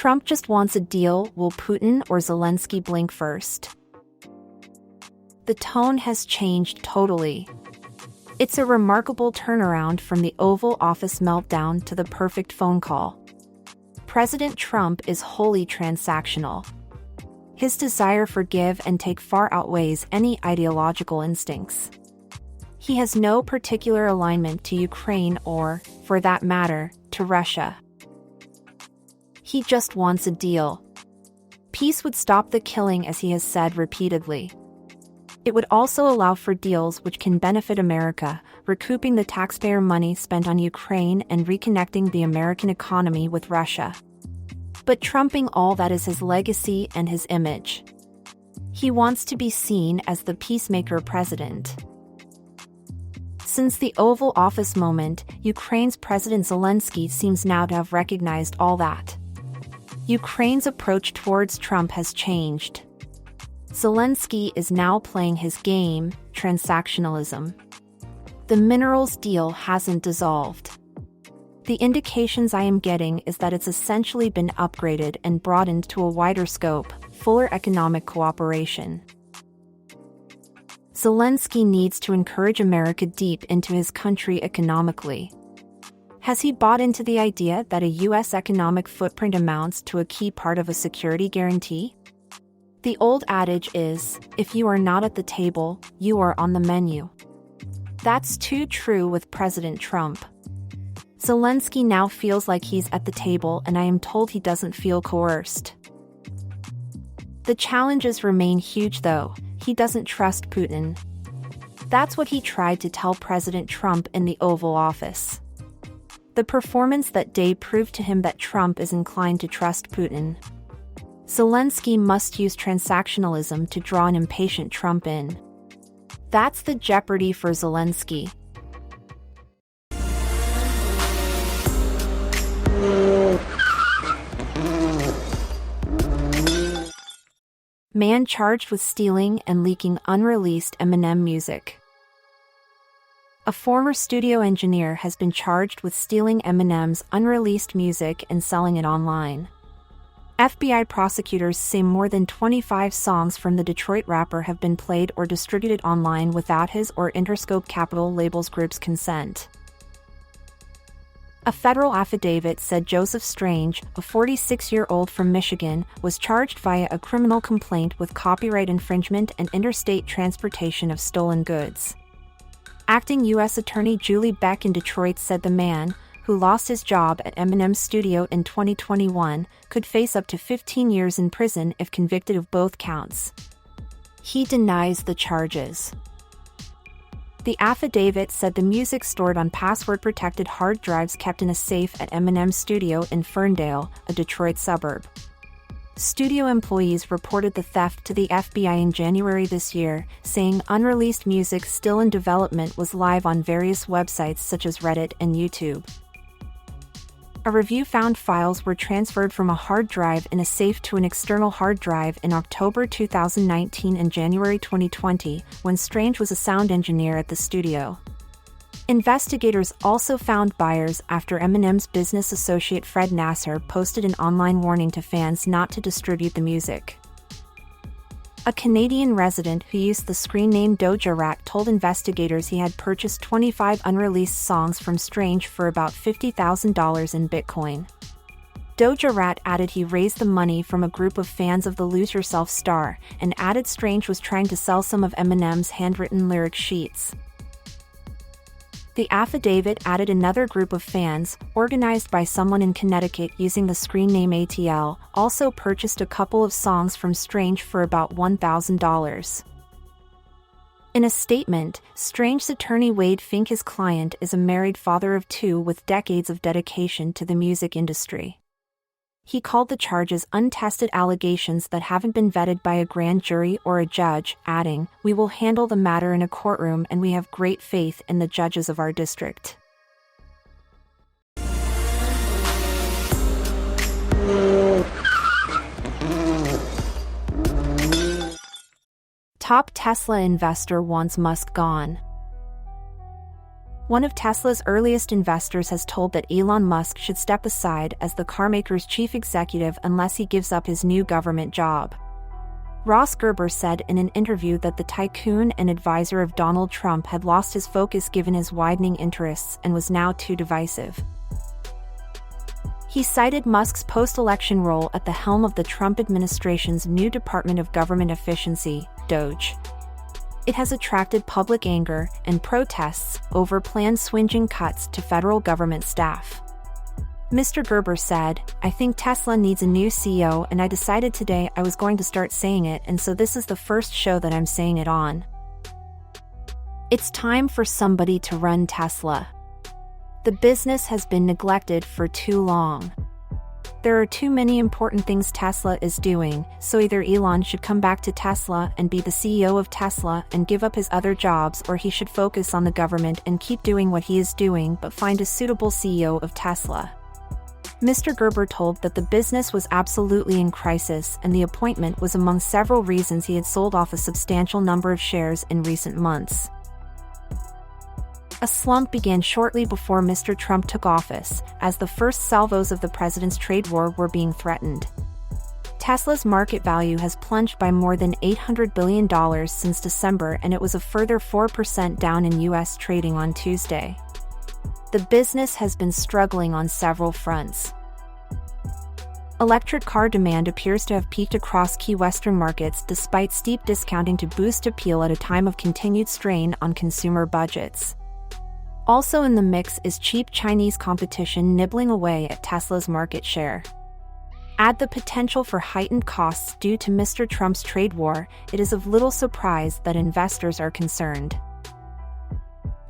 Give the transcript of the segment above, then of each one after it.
Trump just wants a deal. Will Putin or Zelenskyy blink first? The tone has changed totally. It's a remarkable turnaround from the Oval Office meltdown to the perfect phone call. President Trump is wholly transactional. His desire for give and take far outweighs any ideological instincts. He has no particular alignment to Ukraine or, for that matter, to Russia. He just wants a deal. Peace would stop the killing, as he has said repeatedly. It would also allow for deals which can benefit America, recouping the taxpayer money spent on Ukraine and reconnecting the American economy with Russia. But trumping all that is his legacy and his image. He wants to be seen as the peacemaker president. Since the Oval Office moment, Ukraine's President Zelenskyy seems now to have recognized all that. Ukraine's approach towards Trump has changed. Zelenskyy is now playing his game, transactionalism. The minerals deal hasn't dissolved. The indications I am getting is that it's essentially been upgraded and broadened to a wider scope, fuller economic cooperation. Zelenskyy needs to encourage America deep into his country economically. Has he bought into the idea that a U.S. economic footprint amounts to a key part of a security guarantee? The old adage is, if you are not at the table, you are on the menu. That's too true with President Trump. Zelenskyy now feels like he's at the table, and I am told he doesn't feel coerced. The challenges remain huge though. He doesn't trust Putin. That's what he tried to tell President Trump in the Oval Office. The performance that day proved to him that Trump is inclined to trust Putin. Zelenskyy must use transactionalism to draw an impatient Trump in. That's the jeopardy for Zelenskyy. Man charged with stealing and leaking unreleased Eminem music. A former studio engineer has been charged with stealing Eminem's unreleased music and selling it online. FBI prosecutors say more than 25 songs from the Detroit rapper have been played or distributed online without his or Interscope Capital Labels Group's consent. A federal affidavit said Joseph Strange, a 46-year-old from Michigan, was charged via a criminal complaint with copyright infringement and interstate transportation of stolen goods. Acting U.S. Attorney Julie Beck in Detroit said the man, who lost his job at Eminem's studio in 2021, could face up to 15 years in prison if convicted of both counts. He denies the charges. The affidavit said the music stored on password-protected hard drives kept in a safe at Eminem's studio in Ferndale, a Detroit suburb. Studio employees reported the theft to the FBI in January this year, saying unreleased music still in development was live on various websites such as Reddit and YouTube. A review found files were transferred from a hard drive in a safe to an external hard drive in October 2019 and January 2020, when Strange was a sound engineer at the studio. Investigators also found buyers after Eminem's business associate Fred Nasser posted an online warning to fans not to distribute the music. A Canadian resident who used the screen name Doja Rat told investigators he had purchased 25 unreleased songs from Strange for about $50,000 in Bitcoin. Doja Rat added he raised the money from a group of fans of the Lose Yourself star, and added Strange was trying to sell some of Eminem's handwritten lyric sheets. The affidavit added another group of fans, organized by someone in Connecticut using the screen name ATL, also purchased a couple of songs from Strange for about $1,000. In a statement, Strange's attorney Wade Fink, his client, is a married father of two with decades of dedication to the music industry. He called the charges untested allegations that haven't been vetted by a grand jury or a judge, adding, "We will handle the matter in a courtroom and we have great faith in the judges of our district." Top Tesla investor wants Musk gone. One of Tesla's earliest investors has told that Elon Musk should step aside as the carmaker's chief executive unless he gives up his new government job. Ross Gerber said in an interview that the tycoon and advisor of Donald Trump had lost his focus given his widening interests and was now too divisive. He cited Musk's post-election role at the helm of the Trump administration's new Department of Government Efficiency, DOGE. It has attracted public anger and protests over planned swinging cuts to federal government staff. Mr. Gerber said, "I think Tesla needs a new CEO, and I decided today I was going to start saying it, and so this is the first show that I'm saying it on. It's time for somebody to run Tesla. The business has been neglected for too long. There are too many important things Tesla is doing, so either Elon should come back to Tesla and be the CEO of Tesla and give up his other jobs, or he should focus on the government and keep doing what he is doing but find a suitable CEO of Tesla." Mr. Gerber told that the business was absolutely in crisis, and the appointment was among several reasons he had sold off a substantial number of shares in recent months. A slump began shortly before Mr. Trump took office, as the first salvos of the president's trade war were being threatened. Tesla's market value has plunged by more than $800 billion since December, and it was a further 4% down in U.S. trading on Tuesday. The business has been struggling on several fronts. Electric car demand appears to have peaked across key Western markets despite steep discounting to boost appeal at a time of continued strain on consumer budgets. Also in the mix is cheap Chinese competition nibbling away at Tesla's market share. Add the potential for heightened costs due to Mr. Trump's trade war, it is of little surprise that investors are concerned.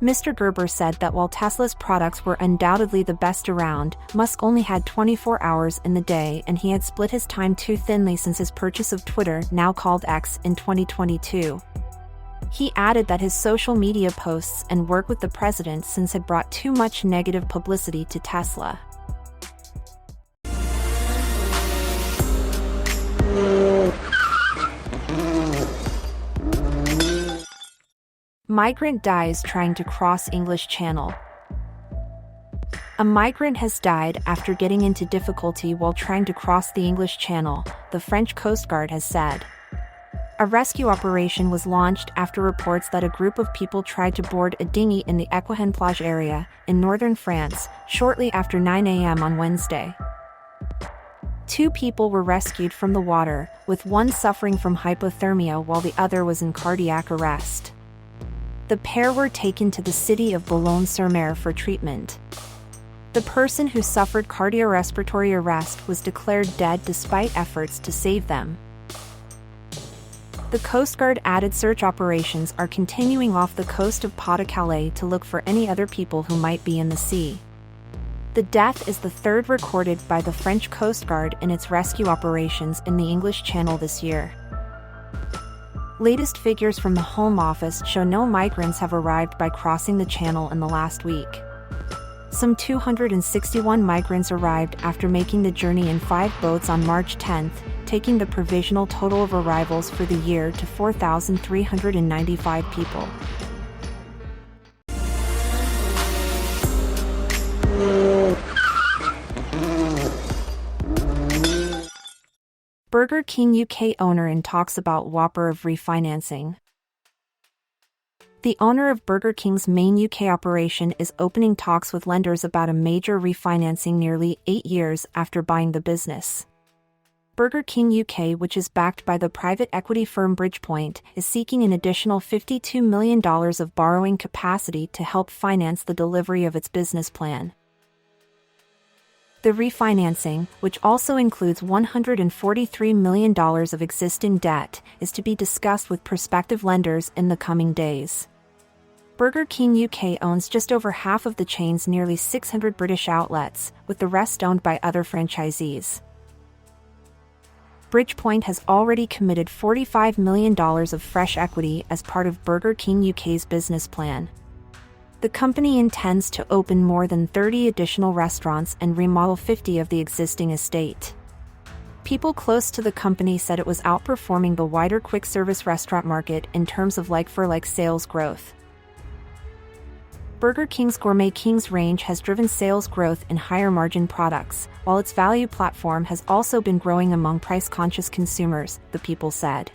Mr. Gerber said that while Tesla's products were undoubtedly the best around, Musk only had 24 hours in the day, and he had split his time too thinly since his purchase of Twitter, now called X, in 2022. He added that his social media posts and work with the president since had brought too much negative publicity to Tesla. Migrant dies trying to cross English Channel. A migrant has died after getting into difficulty while trying to cross the English Channel, the French Coast Guard has said. A rescue operation was launched after reports that a group of people tried to board a dinghy in the Équihenne plage area, in northern France, shortly after 9 a.m. on Wednesday. 2 people were rescued from the water, with one suffering from hypothermia while the other was in cardiac arrest. The pair were taken to the city of Boulogne-sur-Mer for treatment. The person who suffered cardiorespiratory arrest was declared dead despite efforts to save them. The Coast Guard added search operations are continuing off the coast of Pas-de-Calais to look for any other people who might be in the sea. The death is the third recorded by the French Coast Guard in its rescue operations in the English Channel this year. Latest figures from the Home Office show no migrants have arrived by crossing the channel in the last week. Some 261 migrants arrived after making the journey in 5 boats on March 10th, taking the provisional total of arrivals for the year to 4,395 people. Burger King UK owner in talks about Whopper of refinancing. The owner of Burger King's main UK operation is opening talks with lenders about a major refinancing nearly 8 years after buying the business. Burger King UK, which is backed by the private equity firm Bridgepoint, is seeking an additional $52 million of borrowing capacity to help finance the delivery of its business plan. The refinancing, which also includes $143 million of existing debt, is to be discussed with prospective lenders in the coming days. Burger King UK owns just over half of the chain's nearly 600 British outlets, with the rest owned by other franchisees. Bridgepoint has already committed $45 million of fresh equity as part of Burger King UK's business plan. The company intends to open more than 30 additional restaurants and remodel 50 of the existing estate. People close to the company said it was outperforming the wider quick-service restaurant market in terms of like-for-like sales growth. Burger King's Gourmet Kings range has driven sales growth in higher-margin products, while its value platform has also been growing among price-conscious consumers, the People said.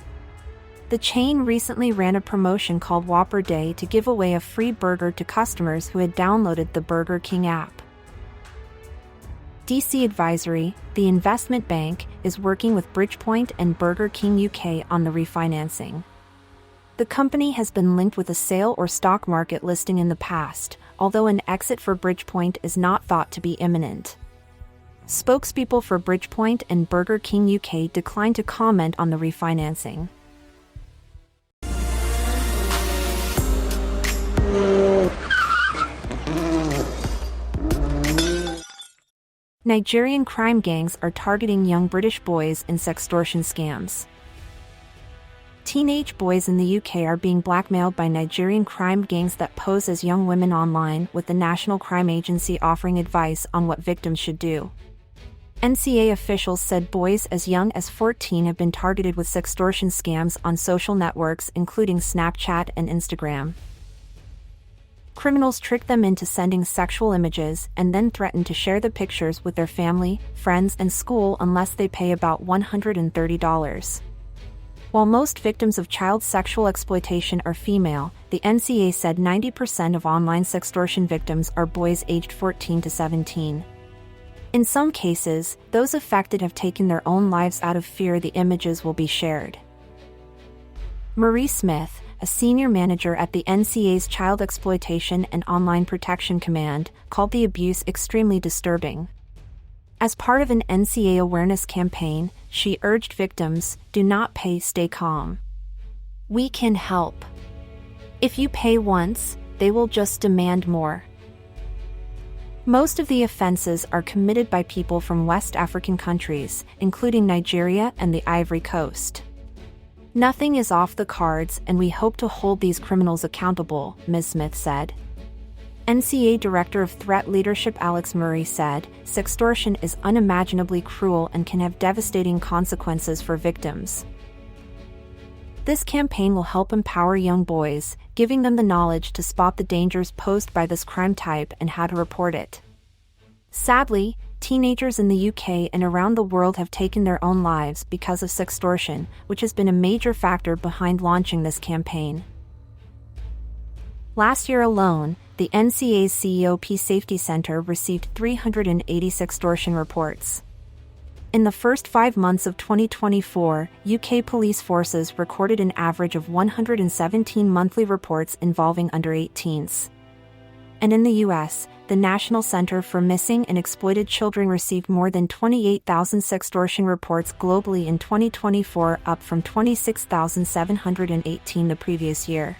The chain recently ran a promotion called Whopper Day to give away a free burger to customers who had downloaded the Burger King app. DC Advisory, the investment bank, is working with Bridgepoint and Burger King UK on the refinancing. The company has been linked with a sale or stock market listing in the past, although an exit for Bridgepoint is not thought to be imminent. Spokespeople for Bridgepoint and Burger King UK declined to comment on the refinancing. Nigerian crime gangs are targeting young British boys in sextortion scams. Teenage boys in the UK are being blackmailed by Nigerian crime gangs that pose as young women online, with the National Crime Agency offering advice on what victims should do. NCA officials said boys as young as 14 have been targeted with sextortion scams on social networks including Snapchat and Instagram. Criminals trick them into sending sexual images and then threaten to share the pictures with their family, friends, and school unless they pay about $130. While most victims of child sexual exploitation are female, the NCA said 90% of online sextortion victims are boys aged 14 to 17. In some cases, those affected have taken their own lives out of fear the images will be shared. Marie Smith, a senior manager at the NCA's Child Exploitation and Online Protection Command, called the abuse extremely disturbing. As part of an NCA awareness campaign, she urged victims, "Do not pay, stay calm. We can help. If you pay once, they will just demand more." Most of the offenses are committed by people from West African countries, including Nigeria and the Ivory Coast. "Nothing is off the cards, and we hope to hold these criminals accountable," Ms. Smith said. NCA Director of Threat Leadership Alex Murray said, "Sextortion is unimaginably cruel and can have devastating consequences for victims." This campaign will help empower young boys, giving them the knowledge to spot the dangers posed by this crime type and how to report it. Sadly, teenagers in the UK and around the world have taken their own lives because of sextortion, which has been a major factor behind launching this campaign. Last year alone, the NCA's CEOP Safety Center received 380 sextortion reports. In the first 5 months of 2024, UK police forces recorded an average of 117 monthly reports involving under 18s. And in the US, the National Center for Missing and Exploited Children received more than 28,000 sextortion reports globally in 2024, up from 26,718 the previous year.